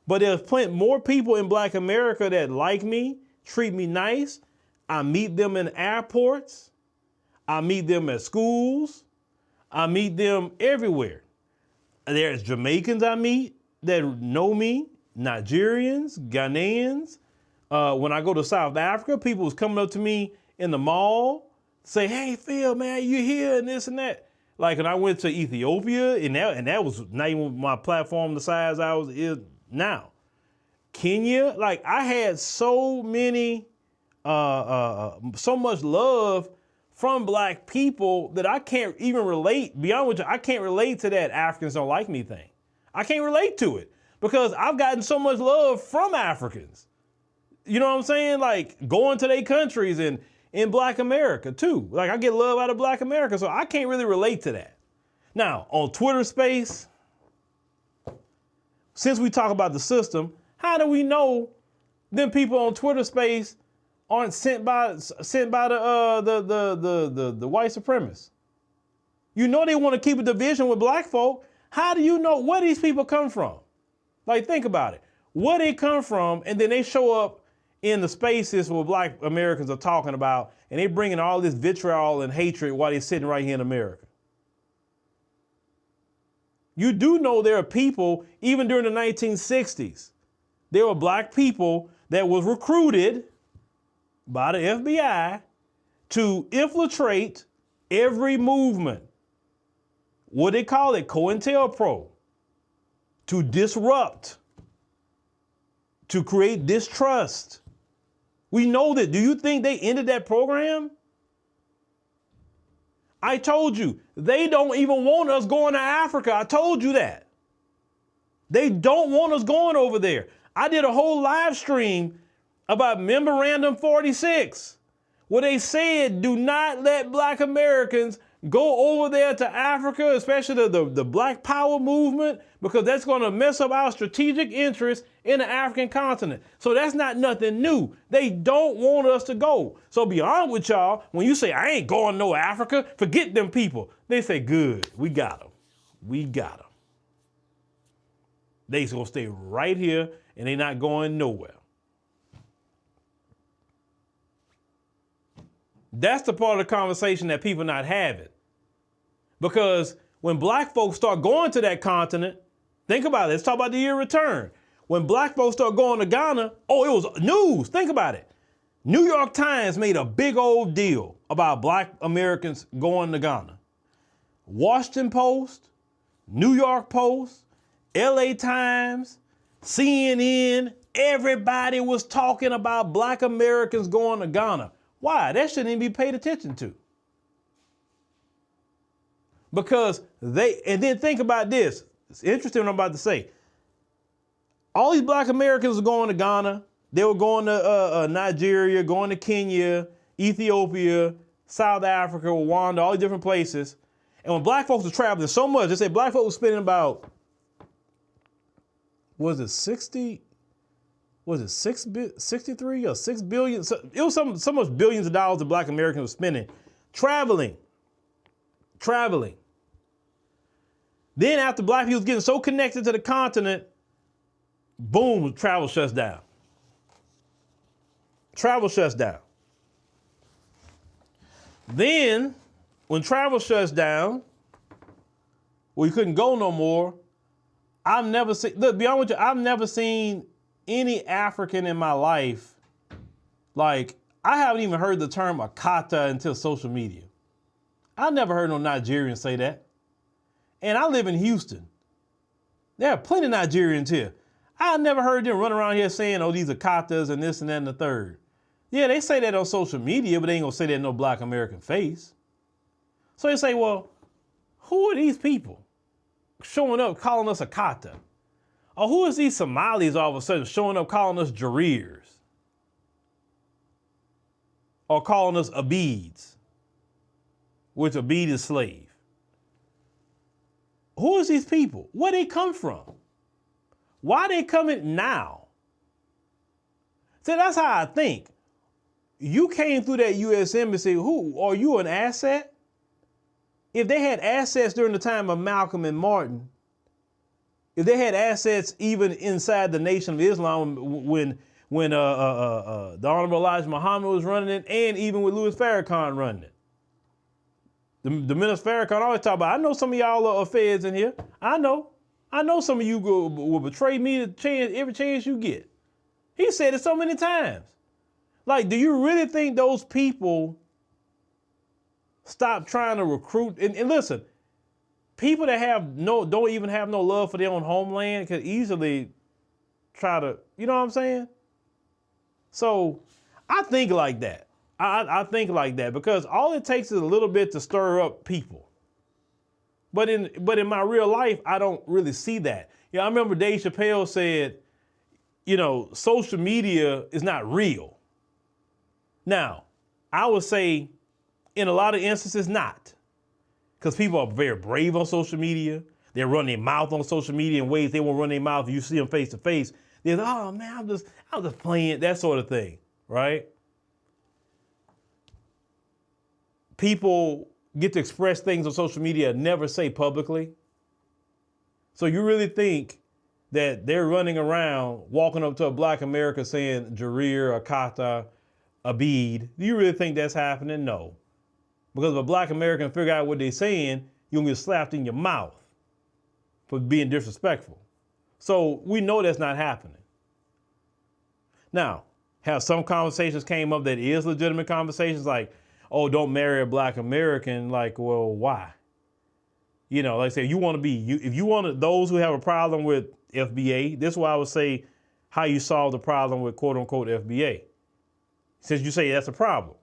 But there's plenty more people in black America that like me, treat me nice. I meet them in airports. I meet them at schools. I meet them everywhere. There's Jamaicans I meet that know me, Nigerians, Ghanaians. When I go to South Africa, people was coming up to me in the mall, say, hey, Phil, man, you here and this and that. Like when I went to Ethiopia, and that was not even my platform the size I is now. Kenya, like I had so many, so much love from black people that I can't even relate. Beyond which I can't relate to that Africans don't like me thing. I can't relate to it because I've gotten so much love from Africans. You know what I'm saying? Like going to their countries and in black America too. Like I get love out of black America, so I can't really relate to that. Now on Twitter space, since we talk about the system, how do we know them people on Twitter space aren't sent by the white supremacists? You know they want to keep a division with black folk. How do you know where these people come from? Like think about it. Where they come from, and then they show up in the spaces where black Americans are talking about, and they bring in all this vitriol and hatred while they're sitting right here in America. You do know there are people, even during the 1960s, there were black people that was recruited by the FBI to infiltrate every movement. What they call it, COINTELPRO, to disrupt, to create distrust. We know that. Do you think they ended that program? I told you, they don't even want us going to Africa. I told you that. They don't want us going over there. I did a whole live stream about Memorandum 46, where they said, do not let black Americans go over there to Africa, especially the Black Power movement, because that's going to mess up our strategic interests in the African continent. So that's not nothing new. They don't want us to go. So be honest with y'all, when you say, I ain't going no Africa, forget them people. They say, good, we got them. We got them. They going to stay right here and they not going nowhere. That's the part of the conversation that people not having. Because when black folks start going to that continent, think about it. Let's talk about the year of return. When black folks start going to Ghana, oh, it was news. Think about it. New York Times made a big old deal about black Americans going to Ghana. Washington Post, New York Post, LA Times, CNN, everybody was talking about black Americans going to Ghana. Why? That shouldn't even be paid attention to. Because and then think about this. It's interesting what I'm about to say. All these black Americans were going to Ghana. They were going to Nigeria, going to Kenya, Ethiopia, South Africa, Rwanda, all these different places. And when black folks were traveling so much, they said black folks were spending about, was it 63 or 6 billion? It was so much billions of dollars that black Americans were spending traveling. Then after black people getting so connected to the continent, boom, travel shuts down. Travel shuts down. Then when travel shuts down, we couldn't go no more. I've never seen, look, be honest with you, I've never seen any African in my life, like, I haven't even heard the term akata until social media. I never heard no Nigerian say that. And I live in Houston. There are plenty of Nigerians here. I never heard them run around here saying, oh, these are katas and this and that and the third. Yeah, they say that on social media, but they ain't gonna say that in no black American face. So they say, well, who are these people showing up calling us a kata? Or who is these Somalis all of a sudden showing up calling us Jarirs? Or calling us Abids, which Abid is slave. Who is these people? Where they come from? Why they coming now? See, that's how I think. You came through that U.S. Embassy, who, are you an asset? If they had assets during the time of Malcolm and Martin, if they had assets even inside the Nation of Islam when the Honorable Elijah Muhammad was running it, and even with Louis Farrakhan running it. The Minister Farrakhan always talk about, I know some of y'all are feds in here. I know some of you will betray me every chance you get. He said it so many times. Like, do you really think those people stop trying to recruit? And listen, people that don't even have no love for their own homeland could easily try to, you know what I'm saying? So I think like that. I think like that because all it takes is a little bit to stir up people. But in my real life, I don't really see that. Yeah, I remember Dave Chappelle said, you know, social media is not real. Now, I would say in a lot of instances, not. Because people are very brave on social media. They run their mouth on social media in ways they won't run their mouth if you see them face to face. They're like, oh man, I'm just playing, that sort of thing, right? People get to express things on social media never say publicly. So you really think that they're running around walking up to a black America saying Jarir, Akata, Abid? Do you really think that's happening? No. Because if a black American figure out what they're saying, you'll get slapped in your mouth for being disrespectful. So we know that's not happening. Now, have some conversations came up that is legitimate conversations like, oh, don't marry a black American. Like, well, why? You know, like I say, if you want those who have a problem with FBA, this is why I would say how you solve the problem with quote unquote FBA. Since you say that's a problem,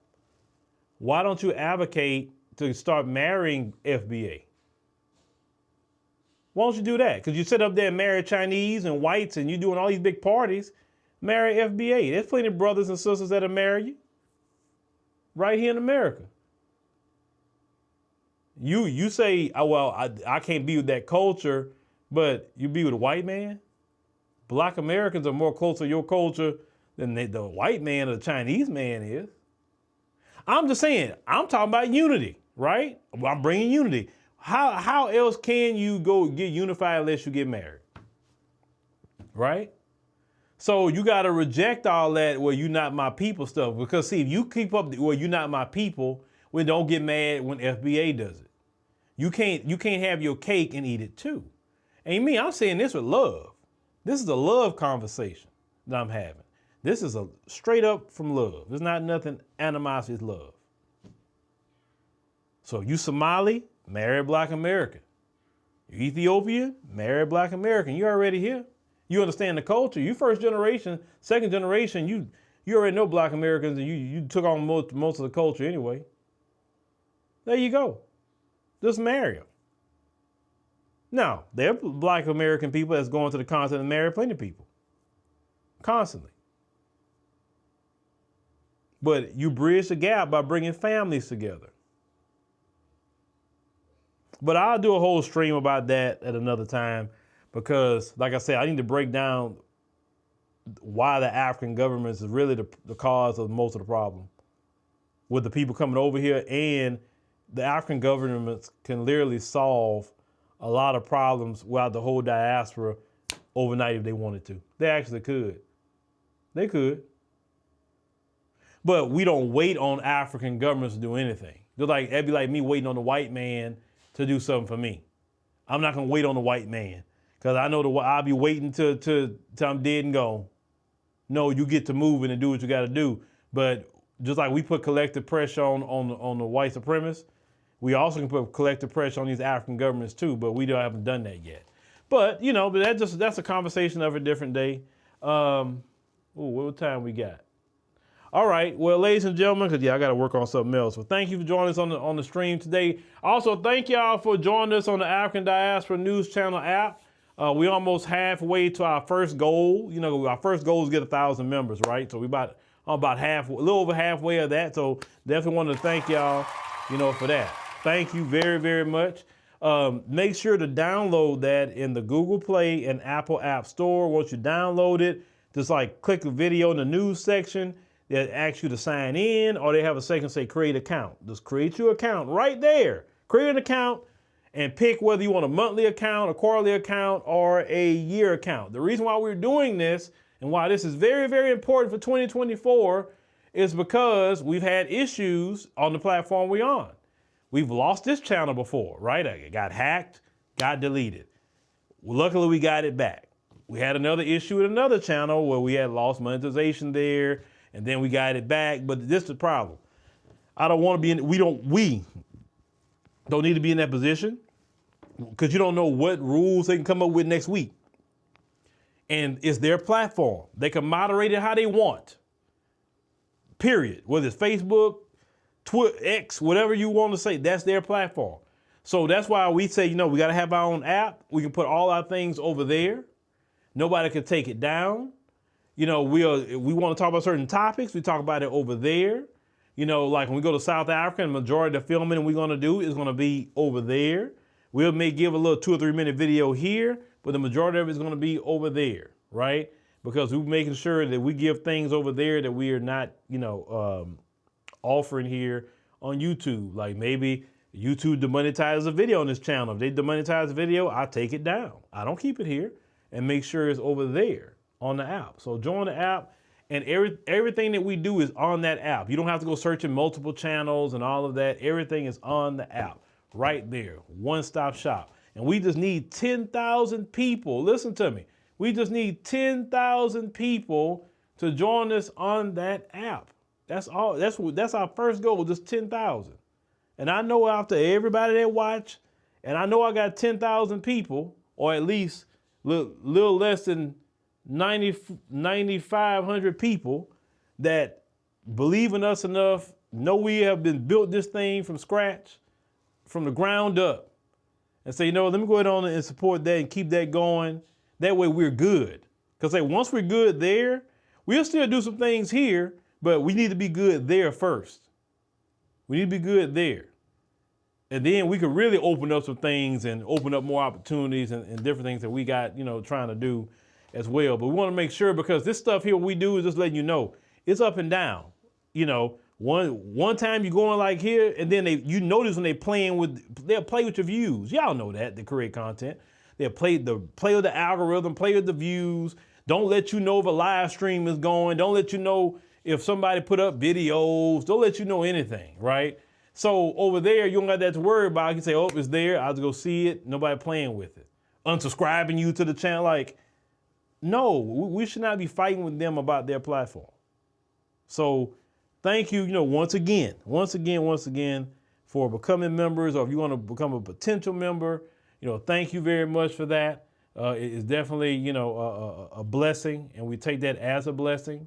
why don't you advocate to start marrying FBA? Why don't you do that? Because you sit up there and marry Chinese and whites and you're doing all these big parties, marry FBA. There's plenty of brothers and sisters that'll marry you right here in America. You say, oh, well, I can't be with that culture, but you be with a white man? Black Americans are more close to your culture than the white man or the Chinese man is. I'm just saying, I'm talking about unity, right? I'm bringing unity. How else can you go get unified unless you get married? Right? So you got to reject all that, well, you're not my people stuff. Because see, if you keep up, well, you're not my people, well, don't get mad when FBA does it. You can't have your cake and eat it too. And me, I'm saying this with love. This is a love conversation that I'm having. This is a straight up from love. There's not nothing animosity, it's love. So you Somali, marry a black American. You Ethiopian, marry a black American. You already here. You understand the culture. You first generation, second generation, you already know black Americans and you took on most of the culture anyway. There you go. Just marry them. Now, there are black American people that's going to the continent and marry plenty of people. Constantly. But you bridge the gap by bringing families together. But I'll do a whole stream about that at another time because, like I said, I need to break down why the African governments is really the cause of most of the problem with the people coming over here, and the African governments can literally solve a lot of problems without the whole diaspora overnight if they wanted to. They actually could. They could. But we don't wait on African governments to do anything. That'd be like me waiting on the white man to do something for me. I'm not gonna wait on the white man because I know I'll be waiting till I'm dead and gone. No, you get to moving and do what you got to do. But just like we put collective pressure on the white supremacists, we also can put collective pressure on these African governments too. But we haven't done that yet. But that's a conversation of a different day. What time we got? All right, well, ladies and gentlemen, because I got to work on something else. So thank you for joining us on the stream today. Also, thank y'all for joining us on the African Diaspora News Channel app. We almost halfway to our first goal. Our first goal is to get 1,000 members, right? So we about a little over halfway of that. So definitely want to thank y'all, for that. Thank you very, very much. Make sure to download that in the Google Play and Apple App Store. Once you download it, just click the video in the news section. They ask you to sign in, or they have a section say create account. Just create your account right there. Create an account and pick whether you want a monthly account, a quarterly account, or a year account. The reason why we're doing this and why this is very, very important for 2024 is because we've had issues on the platform we're on. We've lost this channel before, right? It got hacked, got deleted. Luckily, we got it back. We had another issue with another channel where we had lost monetization there. And then we got it back, but this is the problem. I don't want to be in, we don't need to be in that position because you don't know what rules they can come up with next week. And it's their platform. They can moderate it how they want, period. Whether it's Facebook, Twitter, X, whatever you want to say, that's their platform. So that's why we say, we got to have our own app. We can put all our things over there. Nobody can take it down. We want to talk about certain topics. We talk about it over there. Like when we go to South Africa, the majority of the filming we're going to do is going to be over there. We may give a little 2 or 3 minute video here, but the majority of it is going to be over there, right? Because we're making sure that we give things over there that we are not, offering here on YouTube. Like maybe YouTube demonetizes a video on this channel. If they demonetize a video, I take it down. I don't keep it here and make sure it's over there on the app. So join the app, and everything that we do is on that app. You don't have to go searching multiple channels and all of that. Everything is on the app right there. One-stop shop. And we just need 10,000 people. Listen to me. We just need 10,000 people to join us on that app. That's all. That's our first goal, just 10,000. And I know after everybody that watch, and I know I got 10,000 people, or at least little less than 9,500 people that believe in us enough, know we have been built this thing from scratch, from the ground up, and say, let me go ahead on and support that and keep that going. That way we're good. Because once we're good there, we'll still do some things here, but we need to be good there first. We need to be good there. And then we can really open up some things and open up more opportunities and different things that we got, trying to do as well. But we want to make sure, because this stuff here we do is just letting you know it's up and down. One time you're going like here, and then you notice when they'll play with your views. Y'all know that, they create content. They'll play with the algorithm, play with the views. Don't let you know if a live stream is going. Don't let you know if somebody put up videos. Don't let you know anything, right? So over there, you don't got that to worry about. You can say, it's there. I'll just go see it. Nobody playing with it. Unsubscribing you to the channel. No, we should not be fighting with them about their platform. So thank you, once again, for becoming members, or if you want to become a potential member, thank you very much for that. It is definitely, a blessing, and we take that as a blessing.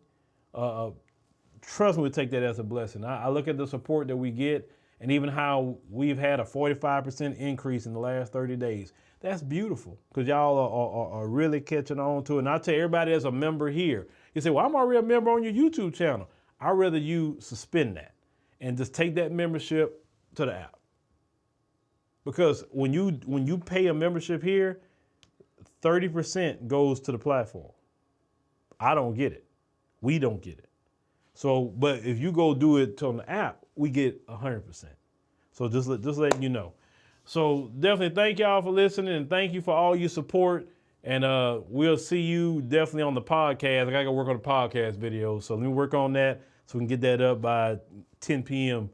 Trust me, we take that as a blessing. I look at the support that we get, and even how we've had a 45% increase in the last 30 days. That's beautiful, because y'all are really catching on to it. And I tell everybody that's a member here, you say, well, I'm already a member on your YouTube channel. I'd rather you suspend that and just take that membership to the app. Because when you pay a membership here, 30% goes to the platform. I don't get it. We don't get it. So, but if you go do it on the app, we get 100%. So just letting you know. So definitely thank y'all for listening, and thank you for all your support. And we'll see you definitely on the podcast. I gotta go work on the podcast video, so let me work on that so we can get that up by 10 p.m.